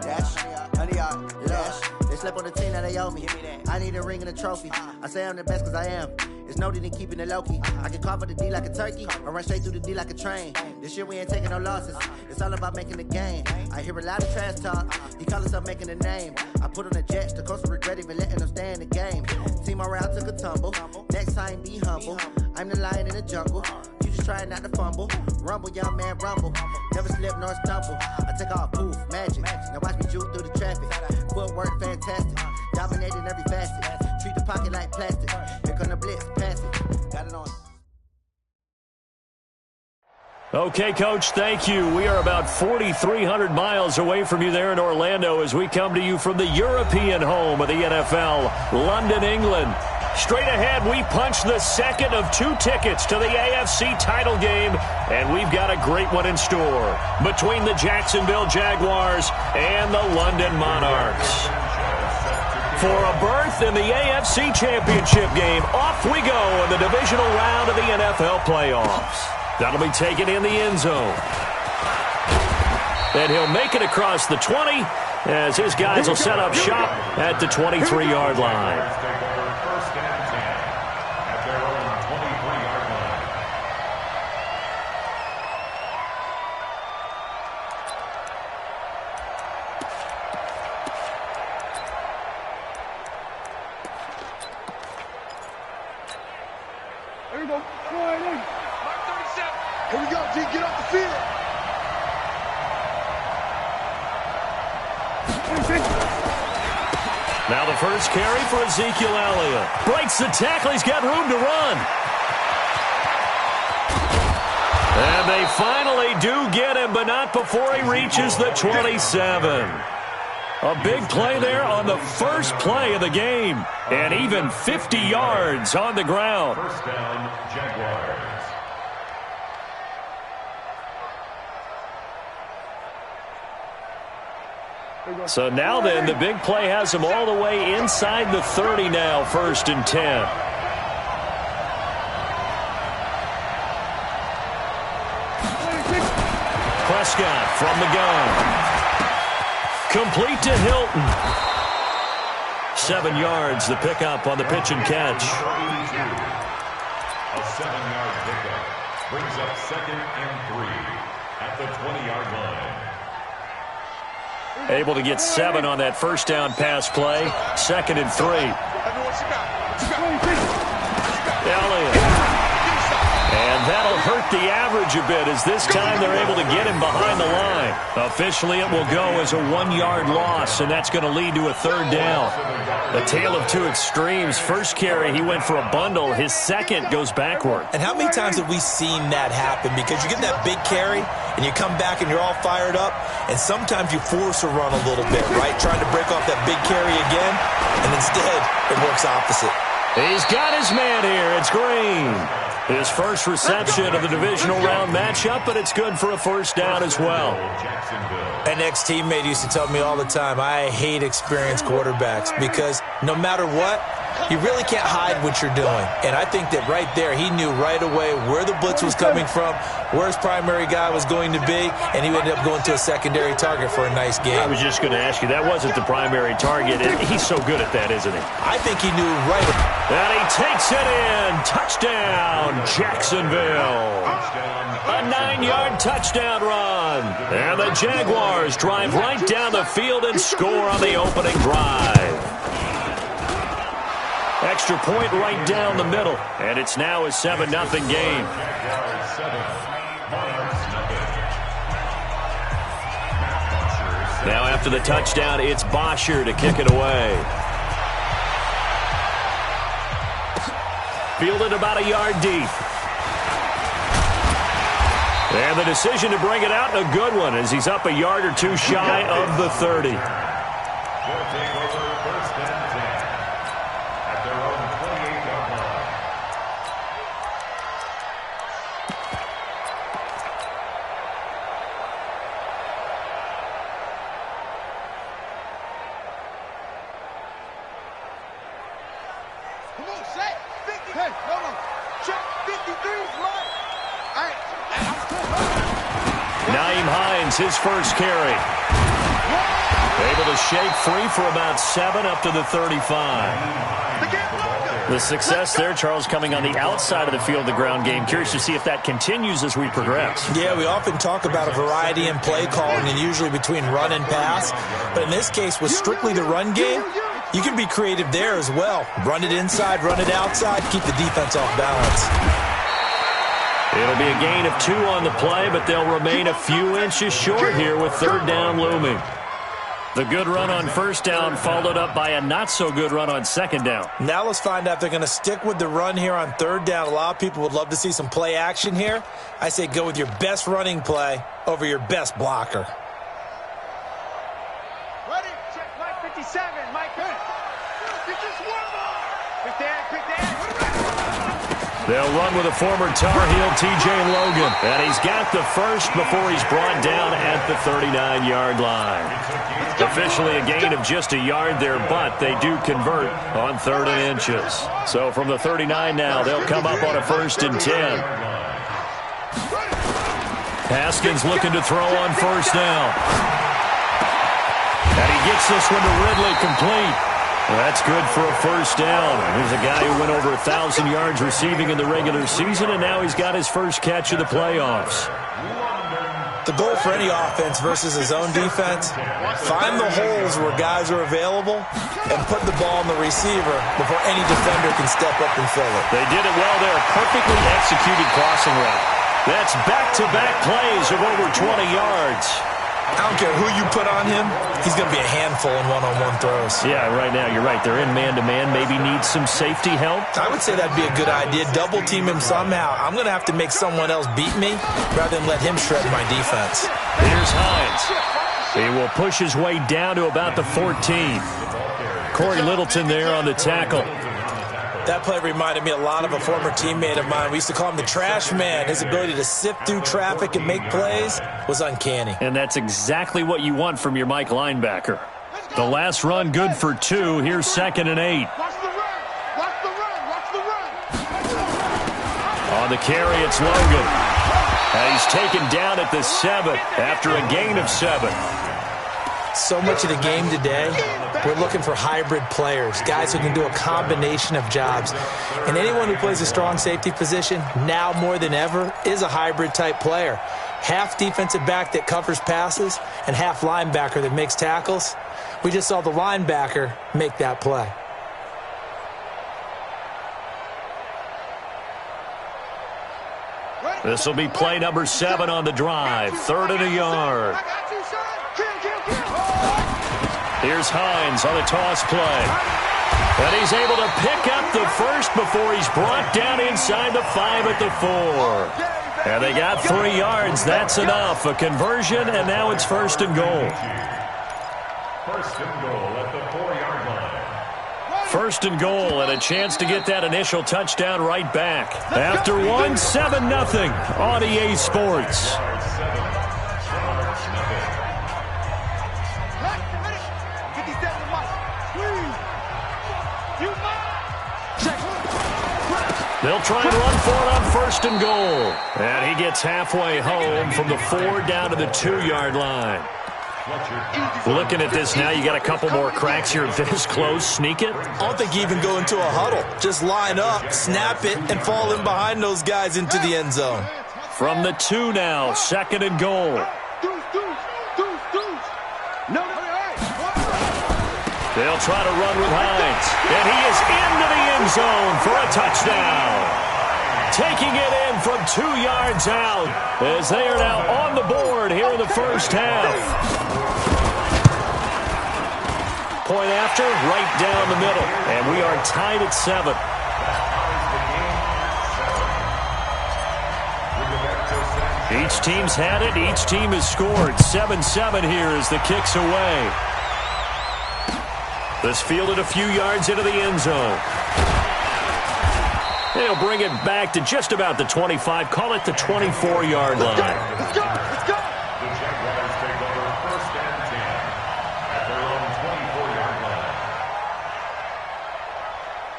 dash, 100-yard dash. They slept on the team, now they owe me. I need a ring and a trophy. I say I'm the best cause I am. It's no need in keeping it low-key. I can carve up the D like a turkey, or run straight through the D like a train. This year we ain't taking no losses. It's all about making the game. I hear a lot of trash talk. He call himself making a name. I put on the Jets, the coach will regret even letting them stay in the game. Team morale took a tumble. Next time, be humble. I'm the lion in the jungle. You just trying not to fumble. Rumble, young man, rumble. Never slip nor stumble. I take off, poof, magic. Now watch me juke through the traffic. Footwork, fantastic. Dominating every facet. Treat the pocket like plastic. Here come the blitz, pass it. Got it on. Okay, Coach, thank you. We are about 4,300 miles away from you there in Orlando as we come to you from the European home of the NFL, London, England. Straight ahead, we punch the second of 2 tickets to the AFC title game, and we've got a great one in store between the Jacksonville Jaguars and the London Monarchs. For a berth in the AFC Championship game, off we go in the divisional round of the NFL playoffs. That'll be taken in the end zone. And he'll make it across the 20 as his guys will set up shop at the 23-yard line. Here we go. Mark 37. Here we go, G. Get off the field. Now the first carry for Ezekiel Elliott. Breaks the tackle. He's got room to run. And they finally do get him, but not before he reaches the 27. A big play there on the first play of the game. And even 50 yards on the ground. First down, Jaguars. So now then, the big play has him all the way inside the 30 now, 1st and 10. Prescott from the gun. Complete to Hilton. 7 yards, the pickup on the pitch and catch. A 7-yard pickup brings up 2nd and 3 at the 20-yard line. Able to get 7 on that first down pass play. 2nd and 3. Elliott. And that'll hurt the average a bit as this time they're able to get him behind the line. Officially, it will go as a 1-yard loss, and that's going to lead to a 3rd down. A tale of 2 extremes. First carry, he went for a bundle. His second goes backward. And how many times have we seen that happen? Because you get that big carry, and you come back and you're all fired up, and sometimes you force a run a little bit, right? Trying to break off that big carry again, and instead it works opposite. He's got his man here. It's Green. His first reception of the divisional round matchup, but it's good for a 1st down as well. An ex-teammate used to tell me all the time, I hate experienced quarterbacks because no matter what, you really can't hide what you're doing. And I think that right there, he knew right away where the blitz was coming from, where his primary guy was going to be, and he ended up going to a secondary target for a nice game. I was just going to ask you, that wasn't the primary target. He's so good at that, isn't he? I think he knew right. And he takes it in. Touchdown, Jacksonville. A 9-yard touchdown run. And the Jaguars drive right down the field and score on the opening drive. Extra point right down the middle. And it's now a 7-0 game. Now after the touchdown, it's Bosher to kick it away. Fielded about a yard deep. And the decision to bring it out, a good one, as he's up a yard or 2 shy of the 30. His first carry. shake free for about 7 up to the 35. The success there, Charles, coming on the outside of the field, the ground game. Curious to see if that continues as we progress. Yeah, we often talk about a variety in play calling and usually between run and pass. But in this case, with strictly the run game, you can be creative there as well. Run it inside, run it outside, keep the defense off balance. It'll be a gain of 2 on the play, but they'll remain a few inches short here with 3rd down looming. The good run on 1st down followed up by a not-so-good run on 2nd down. Now let's find out if they're going to stick with the run here on 3rd down. A lot of people would love to see some play action here. I say go with your best running play over your best blocker. Ready? Check Mike 57. Mike, it's just one more. Quick there, quick there. They'll run with a former Tar Heel, T.J. Logan. And he's got the first before he's brought down at the 39-yard line. Officially a gain of just a yard there, but they do convert on 3rd and inches. So from the 39 now, they'll come up on a 1st and 10. Haskins looking to throw on 1st down. And he gets this one to Ridley complete. That's good for a 1st down. Here's a guy who went over 1,000 yards receiving in the regular season, and now he's got his first catch of the playoffs. The goal for any offense versus his own defense, find the holes where guys are available and put the ball on the receiver before any defender can step up and fill it. They did it well there. Perfectly executed crossing route. That's back-to-back plays of over 20 yards. I don't care who you put on him, he's going to be a handful in one-on-one throws. Yeah, right now, you're right. They're in man-to-man. Maybe need some safety help. I would say that'd be a good idea. Double-team him somehow. I'm going to have to make someone else beat me rather than let him shred my defense. Here's Hines. He will push his way down to about the 14. Corey Littleton there on the tackle. That play reminded me a lot of a former teammate of mine. We used to call him the trash man. His ability to sift through traffic and make plays was uncanny. And that's exactly what you want from your Mike linebacker. The last run good for 2. Here's 2nd and 8. Watch the run. Watch the run. Watch the run. On the carry, it's Logan. And he's taken down at the 7 after a gain of 7. So much of the game today, we're looking for hybrid players, guys who can do a combination of jobs. And anyone who plays a strong safety position, now more than ever, is a hybrid type player. Half defensive back that covers passes and half linebacker that makes tackles. We just saw the linebacker make that play. This will be play number 7 on the drive. 3rd and a yard. Here's Hines on a toss play. And he's able to pick up the first before he's brought down inside the 5 at the 4. And they got 3 yards. That's enough. A conversion, and now it's 1st and goal. 1st and goal at the 4-yard line. 1st and goal, and a chance to get that initial touchdown right back. After 1, 7-0 on EA Sports. They'll try and run for it on 1st and goal. And he gets halfway home from the 4 down to the 2-yard line. Looking at this now, you got a couple more cracks here this close. Sneak it? I don't think you even go into a huddle. Just line up, snap it, and fall in behind those guys into the end zone. From the 2 now, 2nd and goal. They'll try to run with Hines. And he is into the end zone for a touchdown. Taking it in from 2 yards out as they are now on the board here in the first half. Point after, right down the middle. And we are tied at 7. Each team's had it. Each team has scored. 7-7 here as the kick's away. This fielded a few yards into the end zone. They'll bring it back to just about the 25. Call it the 24-yard line. Let's go. Let's go. The Jaguars take over 1st and 10 at their own 24-yard line.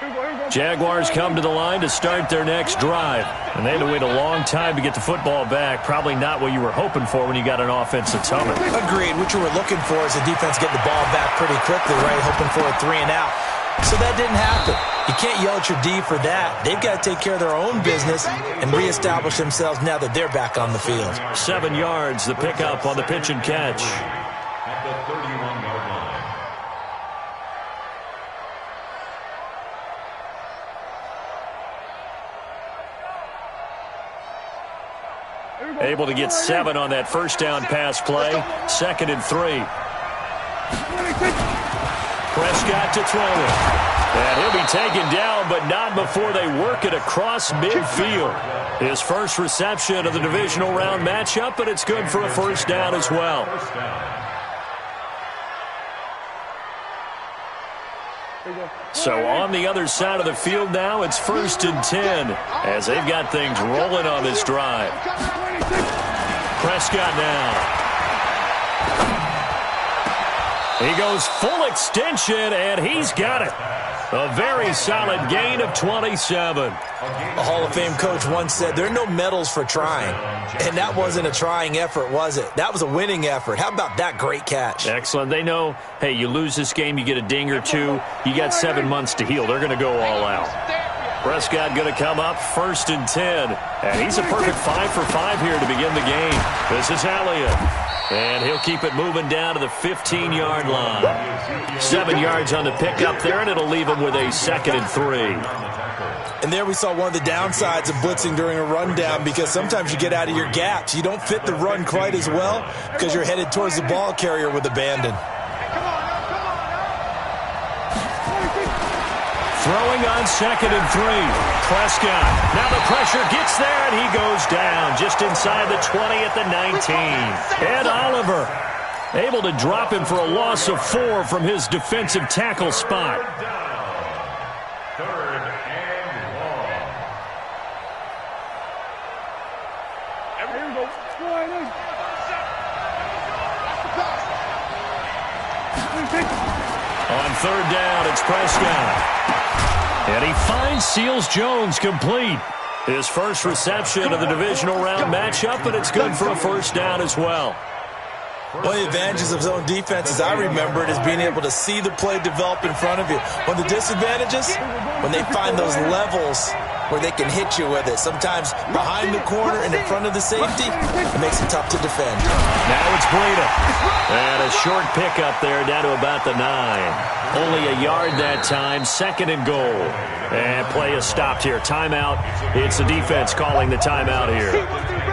Here we go. Jaguars come to the line to start their next drive. And they had to wait a long time to get the football back. Probably not what you were hoping for when you got an offense that's humming. Agreed. What you were looking for is the defense getting the ball back pretty quickly, right? Hoping for a 3-and-out. So that didn't happen. You can't yell at your D for that. They've got to take care of their own business and reestablish themselves now that they're back on the field. 7 yards, the pickup on the pitch and catch. At the 31-yard line. Able to get 7 on that first down pass play. 2nd and 3. Prescott to throw it. And he'll be taken down, but not before they work it across midfield. His first reception of the divisional round matchup, but it's good for a first down as well. So on the other side of the field now, it's 1st and 10 as they've got things rolling on this drive. Prescott now. He goes full extension, and he's got it. A very solid gain of 27. A Hall of Fame coach once said, there are no medals for trying. And that wasn't a trying effort, was it? That was a winning effort. How about that great catch? Excellent. They know, hey, you lose this game, you get a ding or two. You got 7 months to heal. They're going to go all out. Prescott going to come up 1st and 10. And he's a perfect 5 for 5 here to begin the game. This is Elliott. And he'll keep it moving down to the 15-yard line. 7 yards on the pickup there, and it'll leave him with a 2nd and 3. And there we saw one of the downsides of blitzing during a rundown, because sometimes you get out of your gaps. You don't fit the run quite as well because you're headed towards the ball carrier with abandon. Throwing on 2nd and 3. Prescott. Now the pressure gets there, and he goes down just inside the 20 at the 19. Ed Oliver able to drop him for a loss of 4 from his defensive tackle spot. 3rd and long. On 3rd down, it's Prescott. And he finds Seals-Jones complete. His first reception of the divisional round matchup, and it's good for a first down as well. One of the advantages of zone defense, as I remember it, is being able to see the play develop in front of you. One of the disadvantages, when they find those levels where they can hit you with it. Sometimes behind the corner and in front of the safety, it makes it tough to defend. Now it's Breida. And a short pickup there down to about the 9. Only a yard that time, 2nd and goal. And play is stopped here. Timeout. It's the defense calling the timeout here.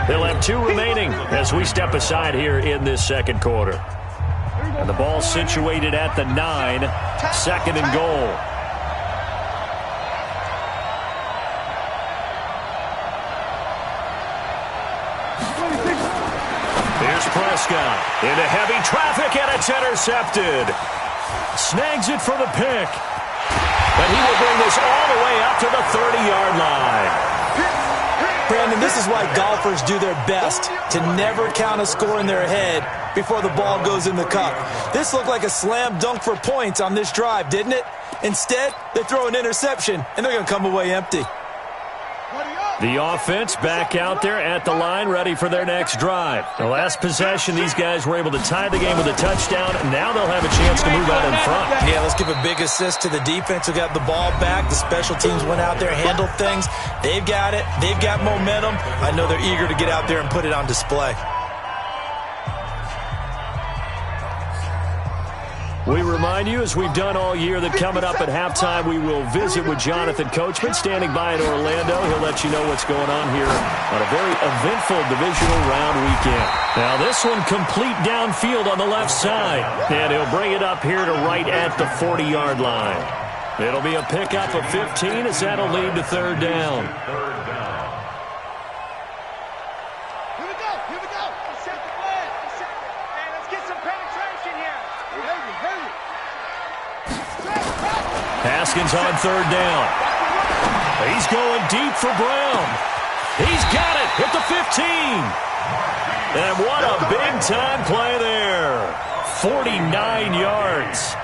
They'll have 2 remaining as we step aside here in this second quarter. And the ball situated at the 9, 2nd and goal. Here's Prescott into heavy traffic, and it's intercepted. Snags it for the pick. And he will bring this all the way up to the 30-yard line. Brandon, this is why golfers do their best to never count a score in their head before the ball goes in the cup. This looked like a slam dunk for points on this drive, didn't it? Instead, they throw an interception, and they're going to come away empty. The offense back out there at the line, ready for their next drive. The last possession, these guys were able to tie the game with a touchdown, and now they'll have a chance to move out in front. Yeah, let's give a big assist to the defense who got the ball back. The special teams went out there, handled things. They've got it. They've got momentum. I know they're eager to get out there and put it on display. We remind you, as we've done all year, that coming up at halftime, we will visit with Jonathan Coachman, standing by in Orlando. He'll let you know what's going on here on a very eventful divisional round weekend. Now, this one complete downfield on the left side, and he'll bring it up here to right at the 40-yard line. It'll be a pickup of 15 as that'll lead to 3rd down. Haskins on 3rd down. He's going deep for Brown. He's got it at the 15. And what a big-time play there. 49 yards.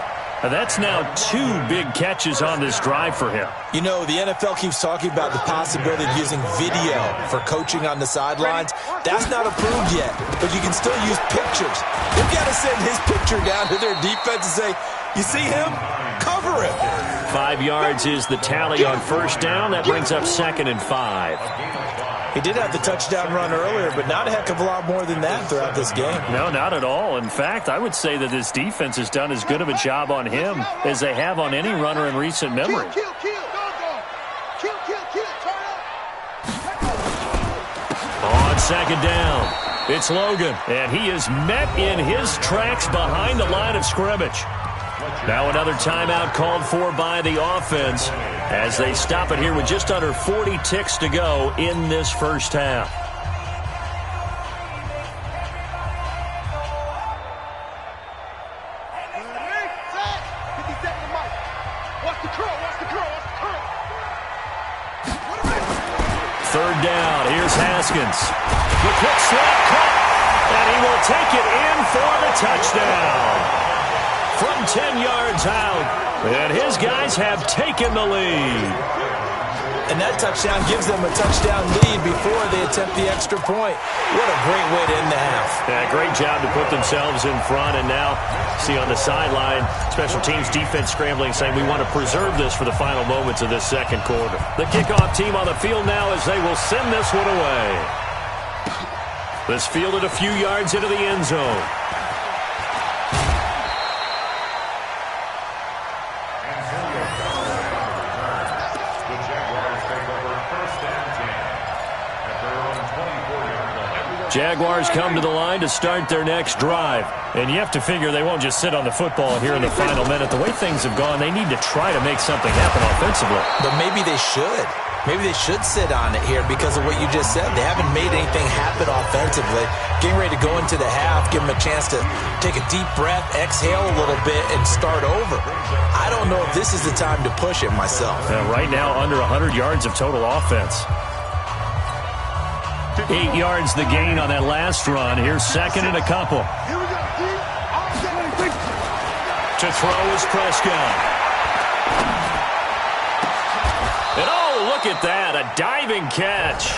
That's now 2 big catches on this drive for him. You know, the NFL keeps talking about the possibility of using video for coaching on the sidelines. That's not approved yet, but you can still use pictures. They've got to send his picture down to their defense and say, you see him? Cover him. 5 yards is the tally on first down. That brings up 2nd and 5. He did have the touchdown run earlier, but not a heck of a lot more than that throughout this game. No, not at all. In fact, I would say that this defense has done as good of a job on him as they have on any runner in recent memory. On 2nd down, it's Logan, and he is met in his tracks behind the line of scrimmage. Now another timeout called for by the offense as they stop it here with just under 40 ticks to go in this first half. Third down, here's Haskins. The quick slap cut, and he will take it in for the touchdown. From 10 yards out, and his guys have taken the lead. And that touchdown gives them a touchdown lead before they attempt the extra point. What a great way to end the half. Yeah, great job to put themselves in front, and now see on the sideline, special teams defense scrambling, saying we want to preserve this for the final moments of this second quarter. The kickoff team on the field now as they will send this one away. This fielded a few yards into the end zone. Jaguars come to the line to start their next drive. And you have to figure they won't just sit on the football here in the final minute. The way things have gone, they need to try to make something happen offensively. But maybe they should. Maybe they should sit on it here because of what you just said. They haven't made anything happen offensively. Getting ready to go into the half, give them a chance to take a deep breath, exhale a little bit, and start over. I don't know if this is the time to push it myself. Right now, under 100 yards of total offense. 8 yards the gain on that last run. Here's 2nd and a couple. To throw is Prescott. And oh, look at that, a diving catch.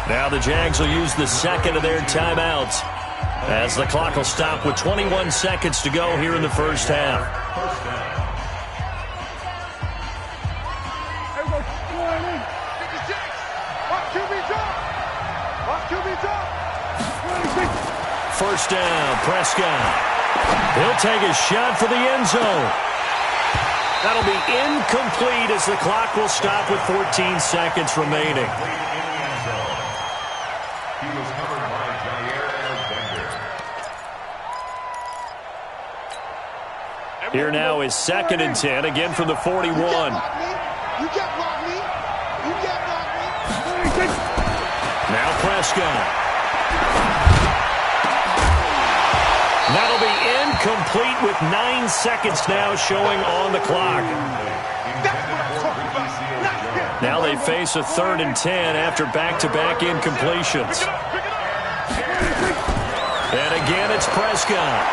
Now the Jags will use the second of their timeouts as the clock will stop with 21 seconds to go here in the first half. First down, Prescott. He'll take a shot for the end zone. That'll be incomplete as the clock will stop with 14 seconds remaining. He was covered by Jair Alexander. Here now is 2nd and 10, again from the 41. You can't block me. You can't block me. Now Prescott. That'll be incomplete with 9 seconds now showing on the clock. Now they face a 3rd and 10 after back-to-back incompletions. And again, it's Prescott.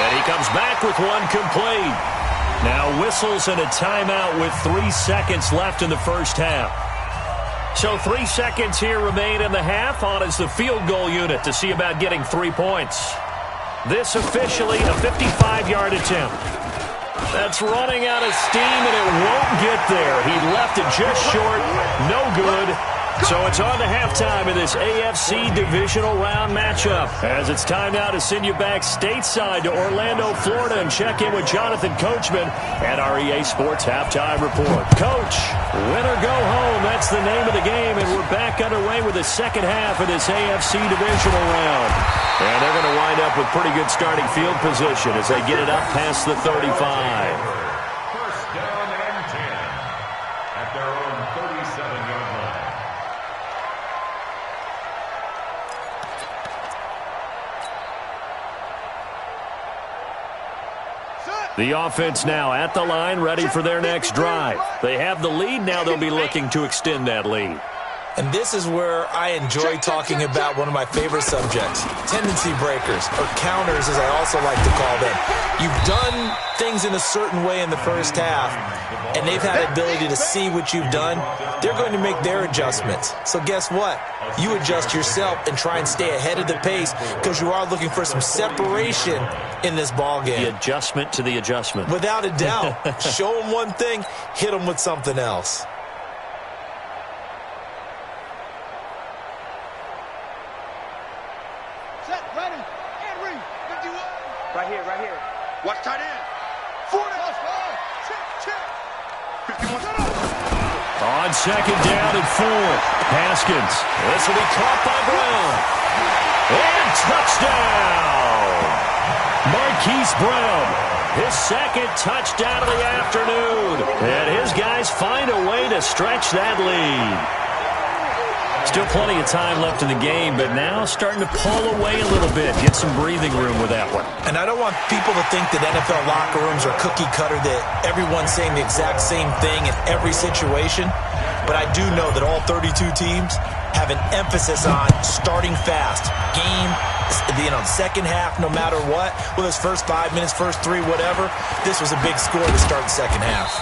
And he comes back with one complete. Now whistles and a timeout with 3 seconds left in the first half. So 3 seconds here remain in the half. On is the field goal unit to see about getting 3 points. This officially a 55-yard attempt. That's running out of steam, and it won't get there. He left it just short. No good. So it's on to halftime in this AFC divisional round matchup. As it's time now to send you back stateside to Orlando, Florida, and check in with Jonathan Coachman at our EA Sports Halftime Report. Coach, win or go home, that's the name of the game, and we're back underway with the second half of this AFC divisional round. And they're going to wind up with pretty good starting field position as they get it up past the 35. First down and 10 at their own 37-yard line. The offense now at the line, ready for their next drive. They have the lead. Now they'll be looking to extend that lead. And this is where I enjoy talking about one of my favorite subjects, tendency breakers, or counters as I also like to call them. You've done things in a certain way in the first half, and they've had the ability to see what you've done. They're going to make their adjustments. So guess what? You adjust yourself and try and stay ahead of the pace because you are looking for some separation in this ball game. The adjustment to the adjustment. Without a doubt. Show them one thing, hit them with something else. Right here. Watch tight end. 40. Check. 51. On second down and 4. Haskins. This will be caught by Brown. And touchdown. Marquise Brown. His second touchdown of the afternoon. And his guys find a way to stretch that lead. Still plenty of time left in the game, but now starting to pull away a little bit. Get some breathing room with that one. And I don't want people to think that NFL locker rooms are cookie cutter, that everyone's saying the exact same thing in every situation. But I do know that all 32 teams have an emphasis on starting fast. Game, second half, no matter what. Whether it's first 5 minutes, first 3, whatever. This was a big score to start the second half.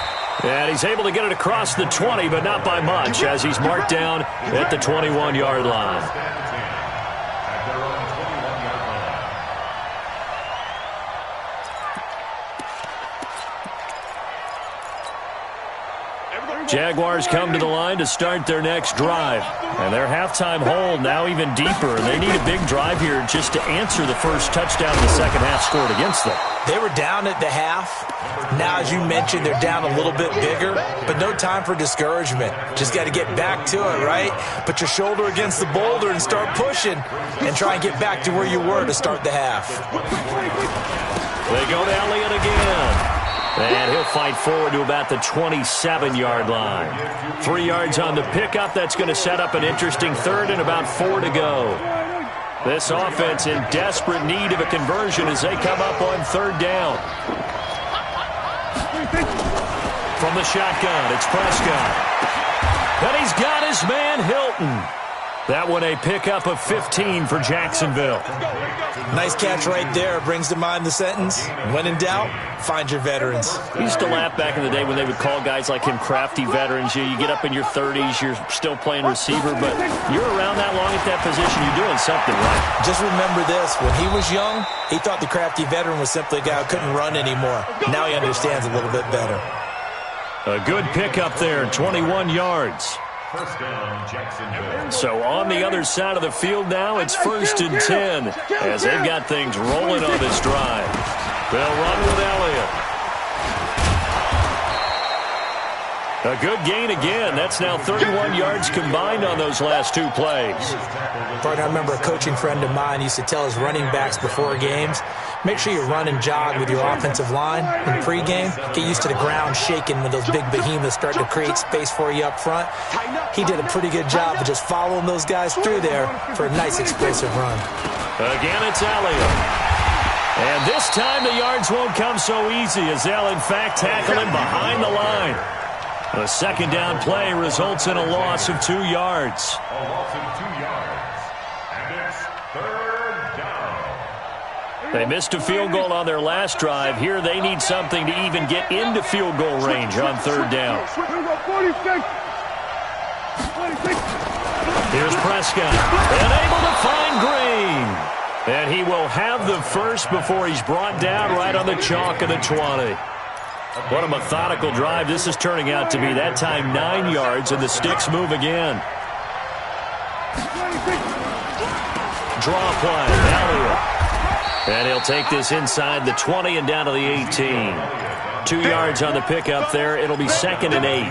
And he's able to get it across the 20, but not by much, as he's marked down at the 21-yard line. Jaguars come to the line to start their next drive. And their halftime hole now even deeper. They need a big drive here just to answer the first touchdown the second half scored against them. They were down at the half. Now, as you mentioned, they're down a little bit bigger, but no time for discouragement. Just got to get back to it, right? Put your shoulder against the boulder and start pushing and try and get back to where you were to start the half. They go to Elliott again. And he'll fight forward to about the 27-yard line. 3 yards on the pickup. That's going to set up an interesting third and about 4 to go. This offense in desperate need of a conversion as they come up on third down. From the shotgun, it's Prescott. And he's got his man Hilton. That one a pickup of 15 for Jacksonville. Nice catch right there. Brings to mind the sentence, when in doubt, find your veterans. We used to laugh back in the day when they would call guys like him crafty veterans. You get up in your 30s, you're still playing receiver, but you're around that long at that position, you're doing something right. Just remember this, when he was young, he thought the crafty veteran was simply a guy who couldn't run anymore. Now he understands a little bit better. A good pickup there, 21 yards. First down, Jacksonville. So on the other side of the field now, it's 1st and 10 as they've got things rolling on this drive. They'll run with Elliott. A good gain again. That's now 31 yards combined on those last 2 plays. I remember a coaching friend of mine used to tell his running backs before games, make sure you run and jog with your offensive line in pregame. Get used to the ground shaking when those big behemoths start to create space for you up front. He did a pretty good job of just following those guys through there for a nice explosive run. Again, it's Elliott. And this time the yards won't come so easy as they'll, in fact, tackle him behind the line. The second down play results in a loss of 2 yards. A loss of 2 yards. And it's third down. They missed a field goal on their last drive. Here they need something to even get into field goal range on third down. Here's Prescott. And able to find Green. And he will have the first before he's brought down right on the chalk of the 20. What a methodical drive this is turning out to be. That time 9 yards, and the sticks move again. Draw play, Elliott. And he'll take this inside the 20 and down to the 18. 2 yards on the pickup there. It'll be 2nd and 8.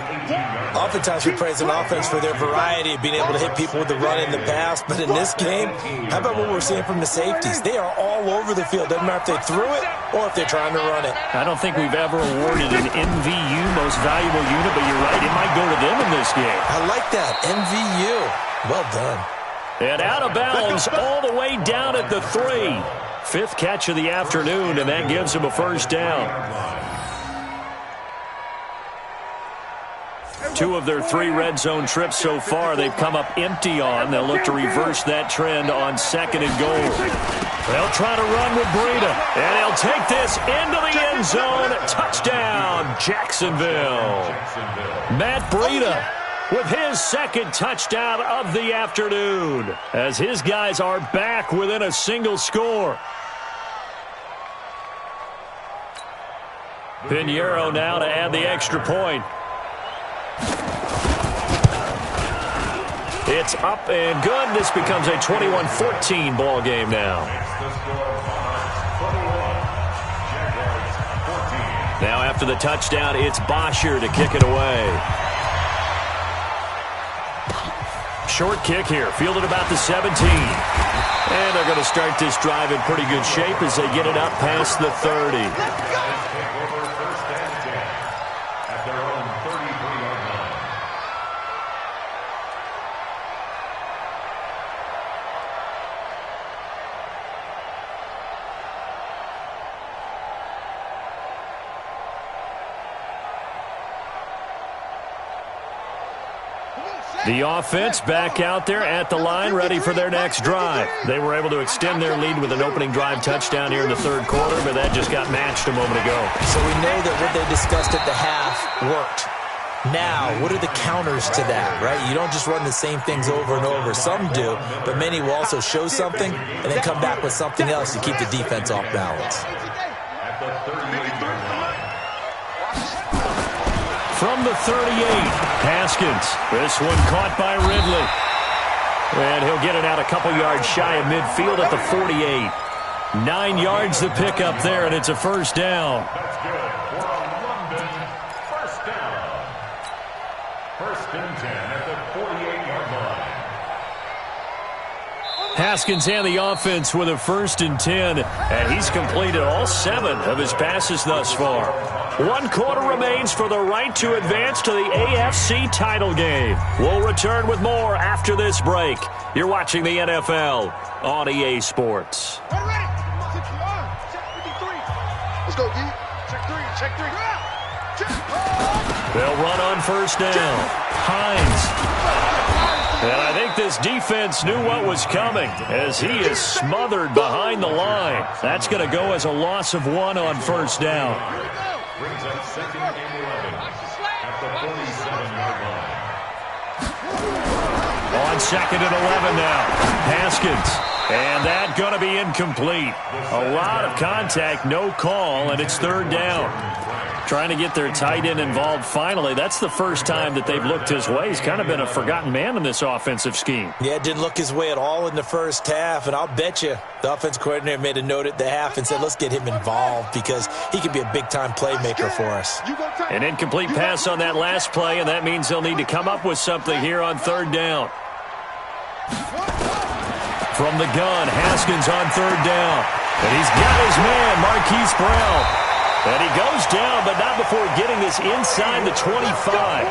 Oftentimes we praise an offense for their variety of being able to hit people with the run in the pass. But in this game, how about what we're seeing from the safeties? They are all over the field. Doesn't matter if they threw it or if they're trying to run it. I don't think we've ever awarded an MVU, most valuable unit, but you're right. It might go to them in this game. I like that. MVU. Well done. And out of bounds all the way down at the 3. 5th catch of the afternoon, and that gives him a first down. 2 of their 3 red zone trips so far, they've come up empty on. They'll look to reverse that trend on 2nd and goal. They'll try to run with Breida, and he'll take this into the end zone. Touchdown, Jacksonville. Matt Breida with his 2nd touchdown of the afternoon, as his guys are back within a single score. Pinheiro now to add the extra point. It's up and good. This becomes a 21-14 ball game now. Now after the touchdown, it's Bosher to kick it away. Short kick here, fielded about the 17. And they're going to start this drive in pretty good shape as they get it up past the 30. The offense back out there at the line, ready for their next drive. They were able to extend their lead with an opening drive touchdown here in the 3rd quarter, but that just got matched a moment ago. So we know that what they discussed at the half worked. Now, what are the counters to that, right? You don't just run the same things over and over. Some do, but many will also show something and then come back with something else to keep the defense off balance. From the 38, Haskins. This one caught by Ridley. And he'll get it out a couple yards shy of midfield at the 48. 9 yards to pick up there, and it's a first down. That's good for a London first down. 1st and 10 at the 48-yard line. Haskins and the offense with a 1st and 10, and he's completed all 7 of his passes thus far. 1 quarter remains for the right to advance to the AFC title game. We'll return with more after this break. You're watching the NFL on EA Sports. Ready. Check 53. Let's go, D. Check 3. They'll run on 1st down. Hines. And I think this defense knew what was coming as he is smothered behind the line. That's going to go as a loss of 1 on 1st down. Brings up 2nd and 11 at the 47-yard line. On 2nd and 11 now. Haskins. And that going to be incomplete. A lot of contact, no call, and it's 3rd down. Trying to get their tight end involved finally. That's the first time that they've looked his way. He's kind of been a forgotten man in this offensive scheme. Yeah, it didn't look his way at all in the first half, and I'll bet you the offense coordinator made a note at the half and said, let's get him involved because he could be a big-time playmaker for us. An incomplete pass on that last play, and that means they'll need to come up with something here on 3rd down. From the gun, Haskins on 3rd down. And he's got his man, Marquise Brown. And he goes down, but not before getting this inside the 25.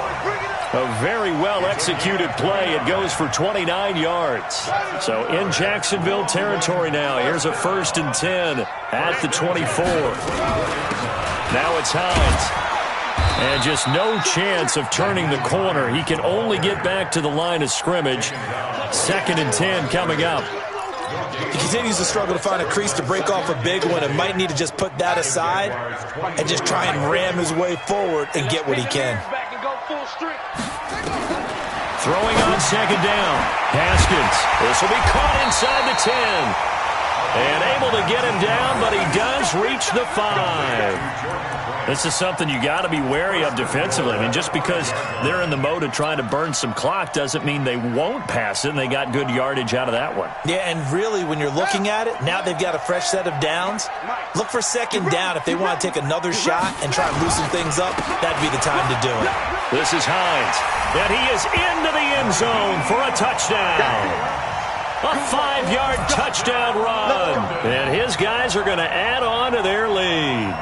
A very well-executed play. It goes for 29 yards. So in Jacksonville territory now. Here's a 1st and 10 at the 24. Now it's Hines. And just no chance of turning the corner. He can only get back to the line of scrimmage. 2nd and 10 coming up. He continues to struggle to find a crease to break off a big one and might need to just put that aside and just try and ram his way forward and get what he can. Throwing on 2nd down. Haskins. This will be caught inside the 10. And able to get him down, but he does reach the 5. This is something you got to be wary of defensively. I mean, just because they're in the mode of trying to burn some clock doesn't mean they won't pass it, and they got good yardage out of that one. Yeah, and really, when you're looking at it, now they've got a fresh set of downs. Look for 2nd down. If they want to take another shot and try and loosen things up, that'd be the time to do it. This is Hines, and he is into the end zone for a touchdown. A 5-yard touchdown run. And his guys are going to add on to their lead.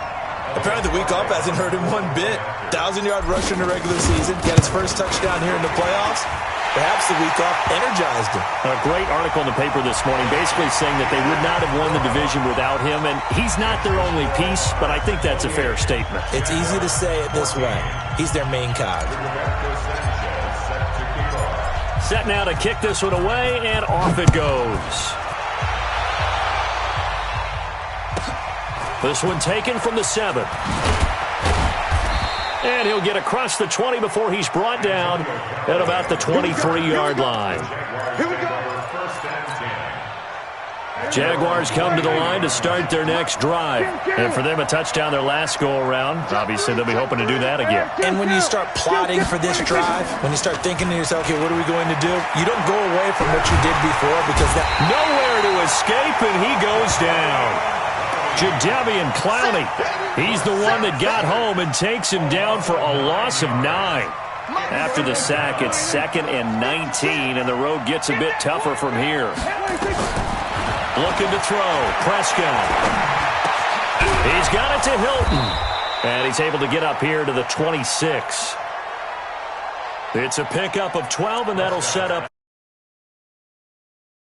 Apparently the week off hasn't hurt him one bit. 1,000-yard rusher in the regular season. Got his first touchdown here in the playoffs. Perhaps the week off energized him. A great article in the paper this morning basically saying that they would not have won the division without him, and he's not their only piece, but I think that's a fair statement. It's easy to say it this way. He's their main cog. Set now to kick this one away, and off it goes. This one taken from the 7. And he'll get across the 20 before he's brought down at about the 23-yard line. Here we go. Jaguars come to the line to start their next drive. And for them, a touchdown their last go-around. Obviously, they'll be hoping to do that again. And when you start plotting for this drive, when you start thinking to yourself, okay, what are we going to do? You don't go away from what you did before because that... Nowhere to escape, and he goes down. Jadeveon Clowney, he's the one that got home and takes him down for a loss of 9. After the sack, it's 2nd and 19, and the road gets a bit tougher from here. Looking to throw, Prescott. He's got it to Hilton, and he's able to get up here to the 26. It's a pickup of 12, and that'll set up